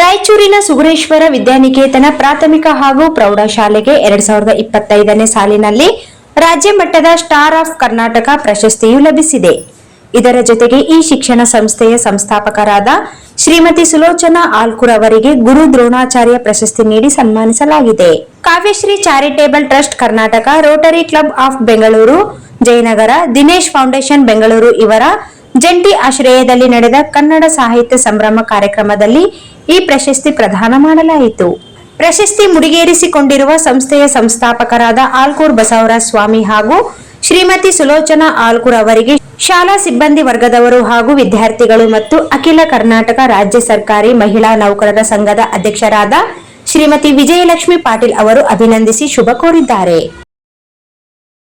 ರಾಯಚೂರಿನ ಸುಗುಣೇಶ್ವರ ವಿದ್ಯಾನಿಕೇತನ ಪ್ರಾಥಮಿಕ ಹಾಗೂ ಪ್ರೌಢಶಾಲೆಗೆ 2025ನೇ ಸಾಲಿನಲ್ಲಿ ರಾಜ್ಯ ಮಟ್ಟದ ಸ್ಟಾರ್ ಆಫ್ ಕರ್ನಾಟಕ ಪ್ರಶಸ್ತಿಯು ಲಭಿಸಿದೆ. ಇದರ ಜೊತೆಗೆ ಈ ಶಿಕ್ಷಣ ಸಂಸ್ಥೆಯ ಸಂಸ್ಥಾಪಕರಾದ ಶ್ರೀಮತಿ ಸುಲೋಚನಾ ಆಲ್ಕೂರ್ ಅವರಿಗೆ ಗುರು ದ್ರೋಣಾಚಾರ್ಯ ಪ್ರಶಸ್ತಿ ನೀಡಿ ಸನ್ಮಾನಿಸಲಾಗಿದೆ. Kavyashree charitable trust Karnataka, rotary club of Bengaluru Jayanagar, Dinesh foundation Bengaluru ಇವರ ಜಂಟಿ ಆಶ್ರಯದಲ್ಲಿ ನಡೆದ ಕನ್ನಡ ಸಾಹಿತ್ಯ ಸಂಭ್ರಮ ಕಾರ್ಯಕ್ರಮದಲ್ಲಿ ಈ ಪ್ರಶಸ್ತಿ ಪ್ರದಾನ ಮಾಡಲಾಯಿತು. ಪ್ರಶಸ್ತಿ ಮುಡಿಗೇರಿಸಿಕೊಂಡಿರುವ ಸಂಸ್ಥೆಯ ಸಂಸ್ಥಾಪಕರಾದ ಆಲ್ಕೂರ್ ಬಸವರಾಜ ಸ್ವಾಮಿ ಹಾಗೂ ಶ್ರೀಮತಿ ಸುಲೋಚನಾ ಆಲ್ಕೂರ್ ಅವರಿಗೆ ಶಾಲಾ ಸಿಬ್ಬಂದಿ ವರ್ಗದವರು ಹಾಗೂ ವಿದ್ಯಾರ್ಥಿಗಳು ಮತ್ತು ಅಖಿಲ ಕರ್ನಾಟಕ ರಾಜ್ಯ ಸರ್ಕಾರಿ ಮಹಿಳಾ ನೌಕರರ ಸಂಘದ ಅಧ್ಯಕ್ಷರಾದ ಶ್ರೀಮತಿ ವಿಜಯಲಕ್ಷ್ಮಿ ಪಾಟೀಲ್ ಅವರು ಅಭಿನಂದಿಸಿ ಶುಭ ಕೋರಿದ್ದಾರೆ.